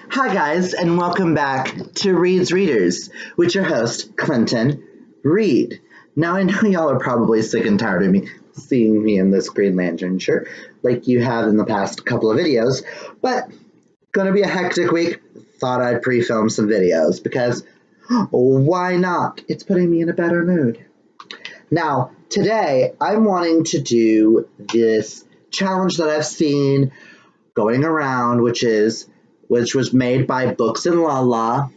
Hi guys, and welcome back to Reed's Readers with your host, Clinton Reed. Now I know y'all are probably sick and tired of me seeing me in this Green Lantern shirt like you have in the past couple of videos, but gonna be a hectic week. Thought I'd pre-film some videos because why not? It's putting me in a better mood. Now, today I'm wanting to do this challenge that I've seen going around, which was made by Books and Lala.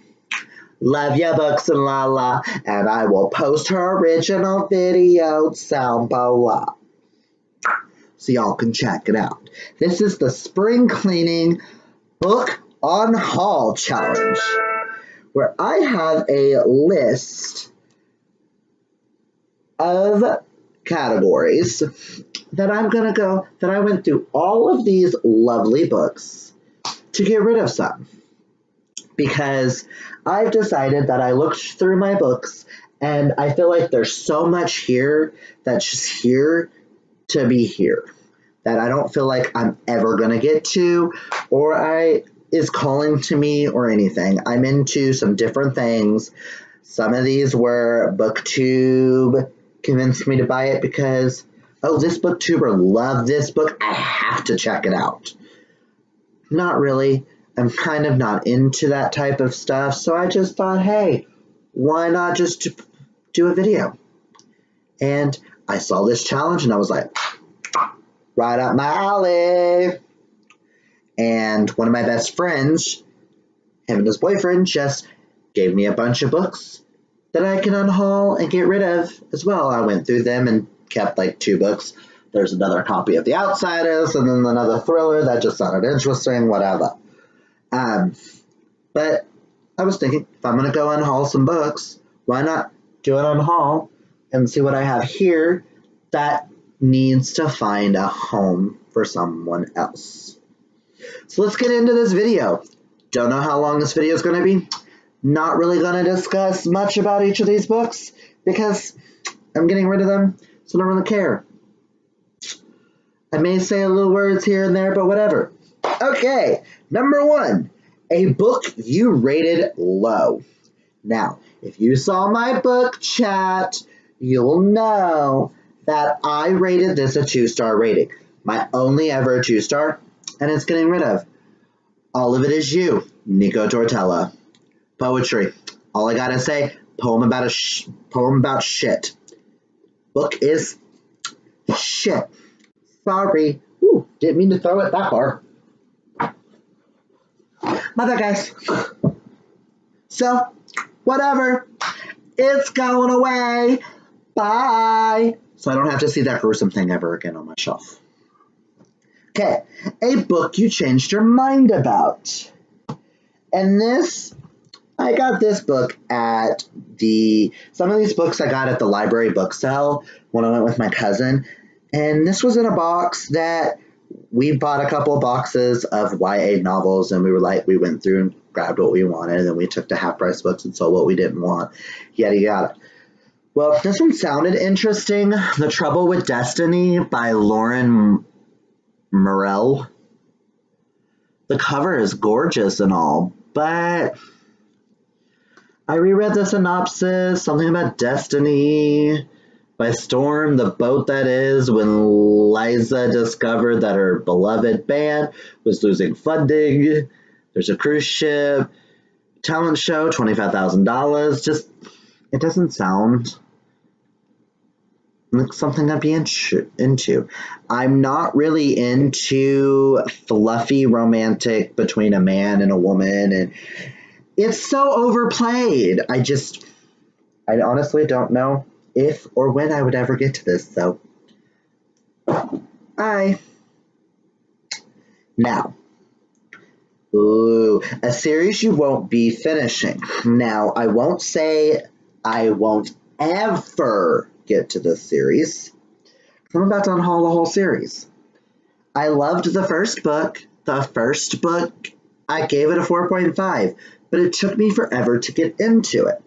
Love ya, Books and Lala, and I will post her original video down below so y'all can check it out. This is the Spring Cleaning Book Unhaul Challenge, where I have a list of categories that I went through all of these lovely books to get rid of some, because I've decided that I looked through my books and I feel like there's so much here that's just here to be here that I don't feel like I'm ever gonna get to or is calling to me or anything. I'm into some different things. Some of these were BookTube convinced me to buy it because, oh, this booktuber loved this book, I have to check it out. Not really. I'm kind of not into that type of stuff, so I just thought, hey, why not just do a video? And I saw this challenge and I was like, right up my alley. And one of my best friends, him and his boyfriend, just gave me a bunch of books that I can unhaul and get rid of as well. I went through them and kept like 2 books. There's another copy of The Outsiders and then another thriller that just sounded interesting, whatever. But I was thinking, if I'm going to go unhaul some books, why not do an unhaul and see what I have here that needs to find a home for someone else. So let's get into this video. Don't know how long this video is going to be. Not really going to discuss much about each of these books because I'm getting rid of them, so I don't really care. I may say a little words here and there, but whatever. Okay, number 1, a book you rated low. Now, if you saw my book chat, you'll know that I rated this a 2-star rating. My only ever 2-star, and it's getting rid of. All of It Is You, Nico Tortella. Poetry. All I gotta say, poem about shit. Book is shit. Sorry. Ooh, didn't mean to throw it that far. My bad, guys. So, whatever. It's going away. Bye. So I don't have to see that gruesome thing ever again on my shelf. Okay. A book you changed your mind about. And I got this book at some of these books I got at the library book sale when I went with my cousin. And this was in a box that we bought a couple of boxes of YA novels, and we went through and grabbed what we wanted, and then we took the half-price books and sold what we didn't want, yada yada. Well, this one sounded interesting. The Trouble with Destiny by Lauren Morell. The cover is gorgeous and all, but I reread the synopsis, something about destiny. By storm, the boat that is, when Liza discovered that her beloved band was losing funding. There's a cruise ship, talent show, $25,000. Just, it doesn't sound like something I'd be into. I'm not really into fluffy romantic between a man and a woman, and it's so overplayed. I honestly don't know if or when I would ever get to this, so. Now. Ooh, a series you won't be finishing. Now, I won't say I won't ever get to this series. I'm about to unhaul the whole series. I loved the first book. The first book, I gave it a 4.5, but it took me forever to get into it.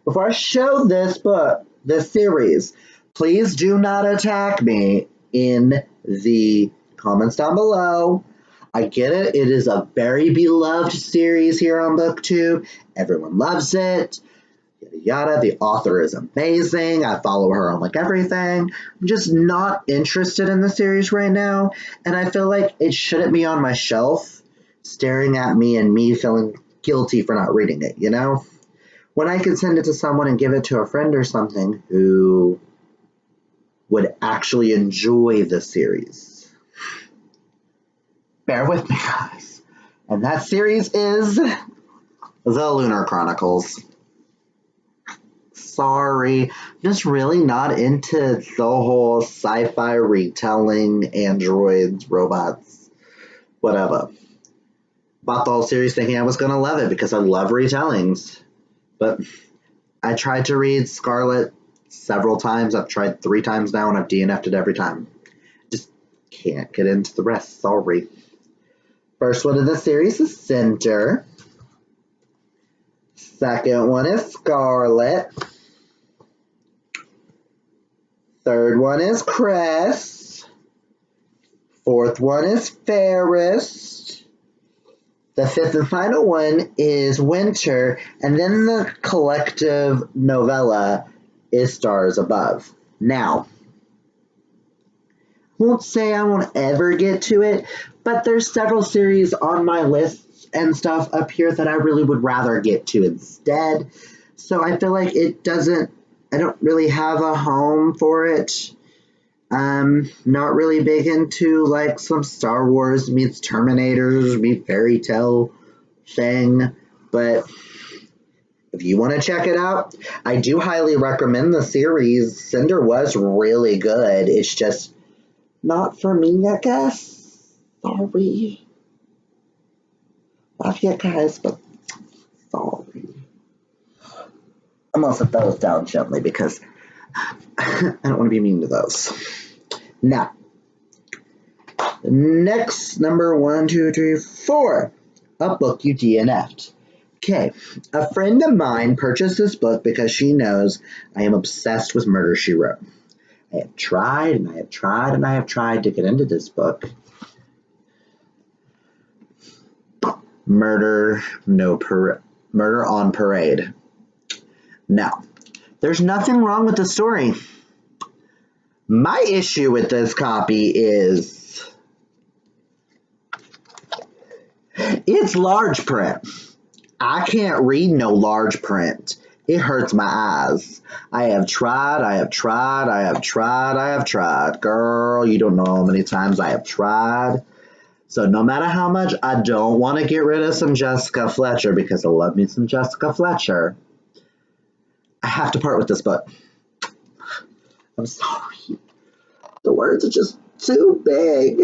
Before I show this book, this series, please do not attack me in the comments down below. I get it. It is a very beloved series here on BookTube. Everyone loves it. Yada yada. The author is amazing. I follow her on like everything. I'm just not interested in the series right now. And I feel like it shouldn't be on my shelf staring at me and me feeling guilty for not reading it, you know? When I could send it to someone and give it to a friend or something who would actually enjoy the series. Bear with me, guys. And that series is The Lunar Chronicles. Sorry, I'm just really not into the whole sci-fi retelling, androids, robots, whatever. Bought the whole series thinking I was going to love it because I love retellings. But I tried to read Scarlet several times. I've tried 3 times now and I've DNF'd it every time. Just can't get into the rest. Sorry. First one in the series is Cinder. Second one is Scarlet. Third one is Cress. Fourth one is Ferris. The fifth and final one is Winter. And then the collective novella is Stars Above. Now, I won't say I won't ever get to it, but there's several series on my list and stuff up here that I really would rather get to instead. So I feel like I don't really have a home for it. I'm not really big into like some Star Wars meets Terminators meets fairy tale thing, but if you want to check it out, I do highly recommend the series. Cinder was really good. It's just not for me, I guess. Sorry. Love you guys, but sorry. I'm going to set those down gently because I don't want to be mean to those. Now, next, number 1, 2, 3, 4. A book you DNF'd. Okay, a friend of mine purchased this book because she knows I am obsessed with Murder, She Wrote. I have tried and I have tried and I have tried to get into this book. Murder on Parade. Now, there's nothing wrong with the story. My issue with this copy is it's large print. I can't read no large print. It hurts my eyes. I have tried. Girl, you don't know how many times I have tried. So no matter how much I don't want to get rid of some Jessica Fletcher because I love me some Jessica Fletcher, I have to part with this book. I'm sorry. The words are just too big.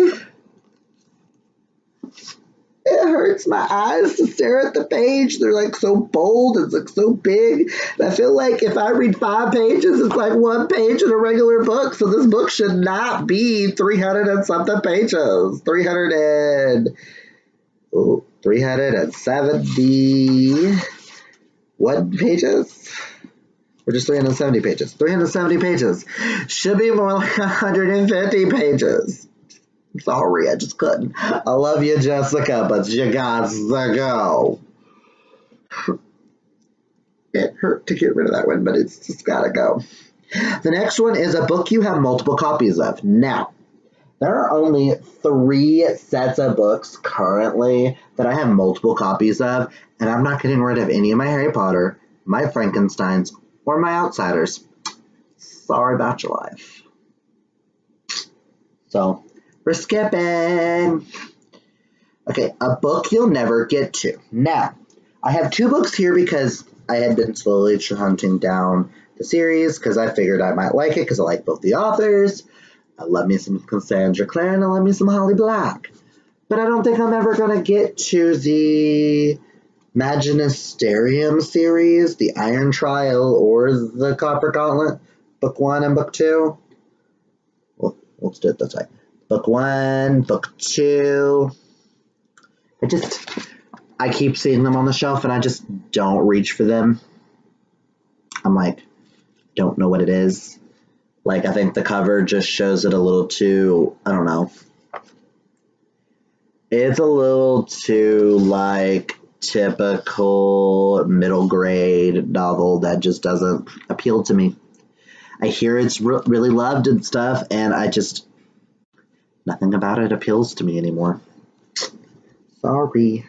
It hurts my eyes to stare at the page. They're like so bold. It's like so big. And I feel like if I read 5 pages, it's like 1 page in a regular book. So this book should not be 300 and something pages. 371 pages? Or just 370 pages? 370 pages. Should be more like 150 pages. Sorry, I just couldn't. I love you, Jessica, but you got to go. It hurt to get rid of that one, but it's just gotta go. The next one is a book you have multiple copies of. Now, there are only 3 sets of books currently that I have multiple copies of, and I'm not getting rid of any of my Harry Potter, my Frankensteins, or my Outsiders. Sorry about your life. So, we're skipping. Okay, a book you'll never get to. Now, I have 2 books here because I had been slowly hunting down the series because I figured I might like it because I like both the authors. I love me some Cassandra Clare and I love me some Holly Black. But I don't think I'm ever going to get to the Magisterium series, the Iron Trial, or the Copper Gauntlet, book 1 and book 2. Well, let's do it this way. Book 1, book 2. I keep seeing them on the shelf and I just don't reach for them. I'm like, don't know what it is. Like, I think the cover just shows it a little too, I don't know. It's a little too, like, typical middle grade novel that just doesn't appeal to me. I hear it's really loved and stuff, and nothing about it appeals to me anymore. Sorry.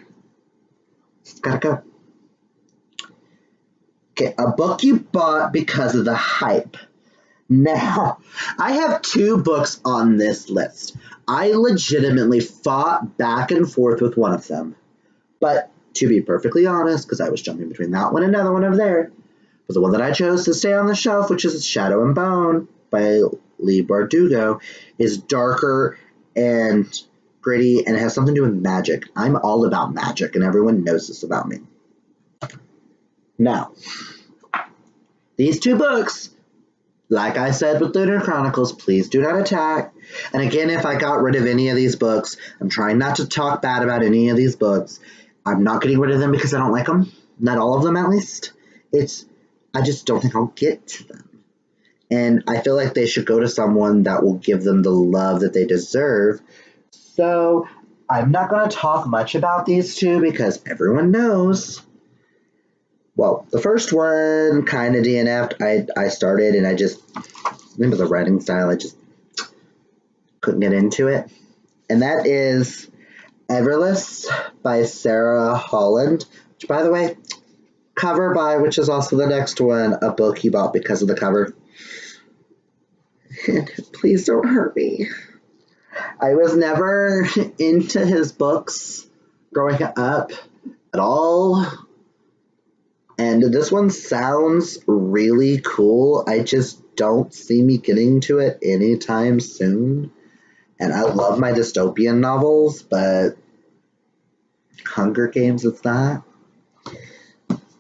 Just gotta go. Okay, a book you bought because of the hype. Now, I have 2 books on this list. I legitimately fought back and forth with one of them. But to be perfectly honest, because I was jumping between that one and another one over there, but the one that I chose to stay on the shelf, which is Shadow and Bone by Leigh Bardugo, is darker and gritty and has something to do with magic. I'm all about magic, and everyone knows this about me. Now, these 2 books, like I said with Lunar Chronicles, please do not attack. And again, if I got rid of any of these books, I'm trying not to talk bad about any of these books. I'm not getting rid of them because I don't like them. Not all of them, at least. I just don't think I'll get to them. And I feel like they should go to someone that will give them the love that they deserve. So I'm not going to talk much about these 2 because everyone knows. Well, the first one kind of DNF'd. I started and remember the writing style, I just couldn't get into it. And that is Everless by Sarah Holland, which, by the way, cover by, which is also the next one, a book you bought because of the cover. And please don't hurt me. I was never into his books growing up at all. And this one sounds really cool. I just don't see me getting to it anytime soon. And I love my dystopian novels, but Hunger Games is not.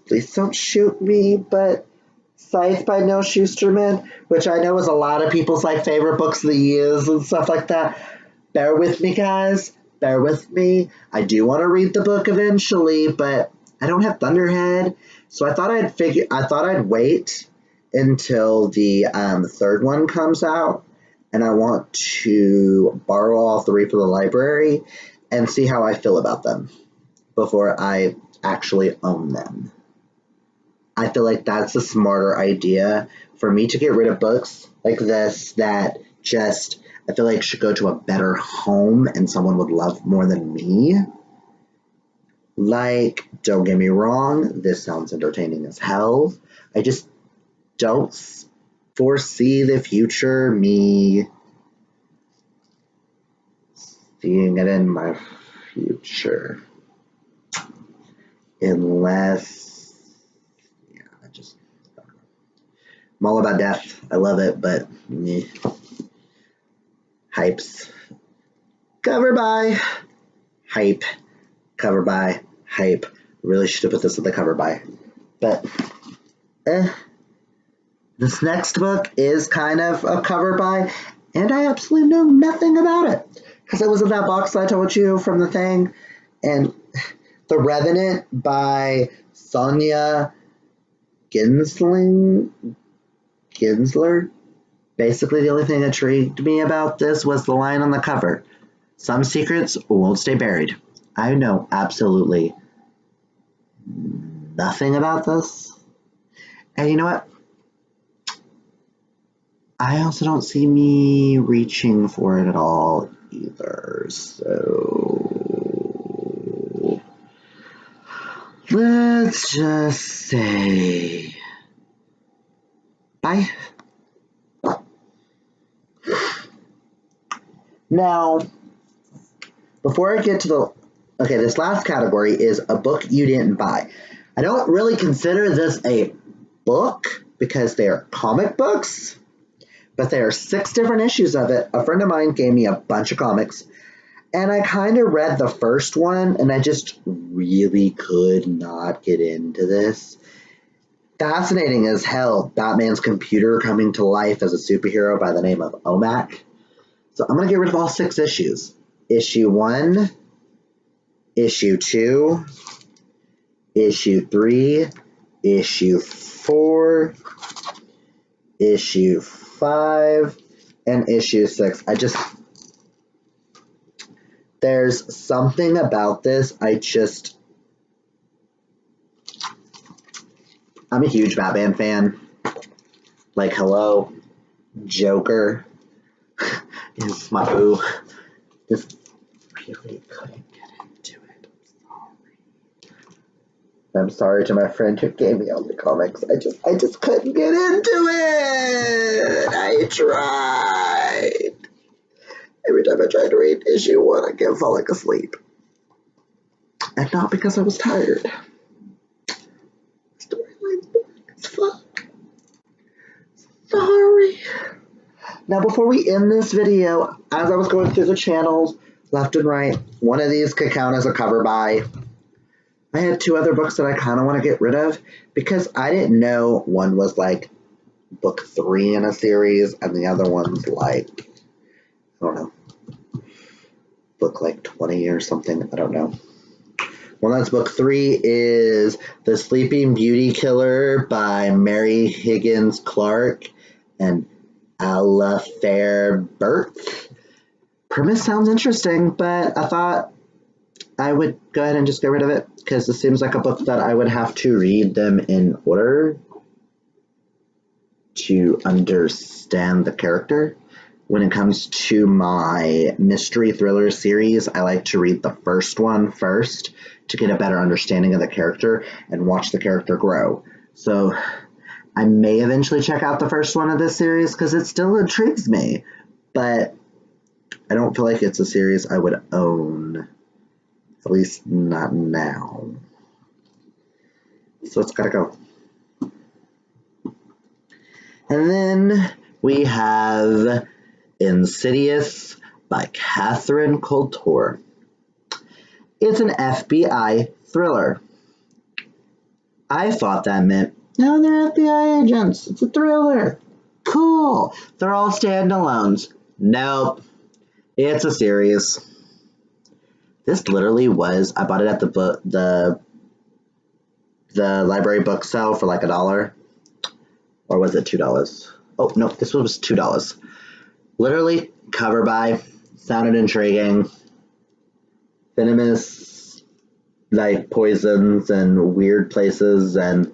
Please don't shoot me, but Scythe by Neil Shusterman, which I know is a lot of people's favorite books of the years and stuff like that. Bear with me, guys. Bear with me. I do want to read the book eventually, but I don't have Thunderhead, so I thought I'd wait until the 3rd one comes out, and I want to borrow all 3 from the library and see how I feel about them before I actually own them. I feel like that's a smarter idea for me to get rid of books like this that I feel like should go to a better home and someone would love more than me. Like, don't get me wrong, this sounds entertaining as hell. I just don't foresee the future me seeing it in my future. Unless, I'm all about death. I love it, but hypes. Cover by hype. Cover by hype. Really should have put this at the cover by. But, this next book is kind of a cover by, and I absolutely know nothing about it. Because it was in that box that I told you from the thing. And The Revenant by Sonia Ginsler. Basically, the only thing that intrigued me about this was the line on the cover. Some secrets won't stay buried. I know absolutely nothing about this. And you know what? I also don't see me reaching for it at all either. So let's just say bye. Now, before I get to this last category is a book you didn't buy. I don't really consider this a book because they are comic books, but there are 6 different issues of it. A friend of mine gave me a bunch of comics, and I kind of read the first one, and I just really could not get into this. Fascinating as hell, Batman's computer coming to life as a superhero by the name of OMAC. So I'm going to get rid of all 6 issues. Issue 1, Issue 2, Issue 3, Issue 4, Issue 5, and Issue 6. There's something about this. I'm a huge Batman fan. Like, hello, Joker is my boo. Just really couldn't get into it. I'm sorry to my friend who gave me all the comics. I just couldn't get into it. I tried. Every time I tried to read issue 1, I kept falling asleep. And not because I was tired. Storyline's boring as fuck. Sorry. Now, before we end this video, as I was going through the channels, left and right, one of these could count as a cover buy. I had 2 other books that I kind of want to get rid of because I didn't know one was like book 3 in a series and the other one's like, I don't know, book like 20 or something. I don't know. One that's book 3 is The Sleeping Beauty Killer by Mary Higgins Clark and Alla Fair-Burt. Premise sounds interesting, but I thought I would go ahead and just get rid of it because this seems like a book that I would have to read them in order to understand the character. When it comes to my mystery thriller series, I like to read the first one first to get a better understanding of the character and watch the character grow. So I may eventually check out the first one of this series because it still intrigues me, but I don't feel like it's a series I would own, at least not now. So it's gotta go. And then we have Insidious by Catherine Couture. It's an FBI thriller. I thought that meant, no, they're FBI agents. It's a thriller. Cool. They're all standalones. Nope. It's a series. This literally was, I bought it at the library book sale for like $1. Or was it $2? Oh, no, this one was $2. Literally, cover buy, sounded intriguing. Venomous, like, poisons and weird places, and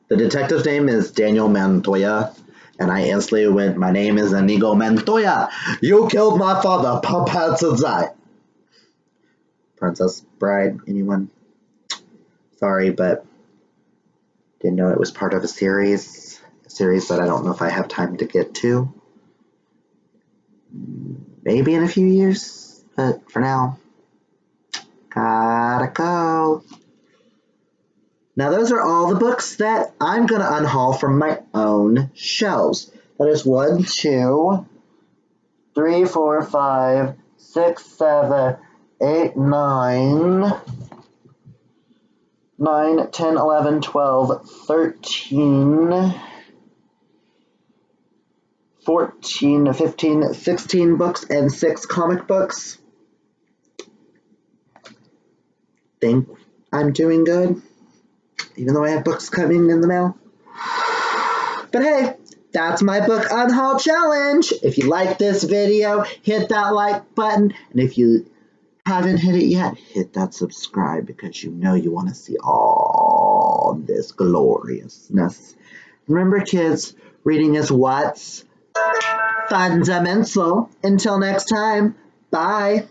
the detective's name is Daniel Montoya, and I instantly went, my name is Inigo Montoya! You killed my father, Papa Tsuzai! Princess Bride, anyone? Sorry, but didn't know it was part of a series that I don't know if I have time to get to. Maybe in a few years, but for now, gotta go. Now those are all the books that I'm gonna unhaul from my own shelves. That is 1, 2, 3, 4, 5, 6, 7, 8, 9, 10, 11, 12, 13, 14, 15, 16 books and 6 comic books. Think I'm doing good, even though I have books coming in the mail. But hey, that's my book unhaul challenge. If you like this video, hit that like button. And if you haven't hit it yet, hit that subscribe because you know you want to see all this gloriousness. Remember, kids, reading is what's fundamental. Until next time, bye.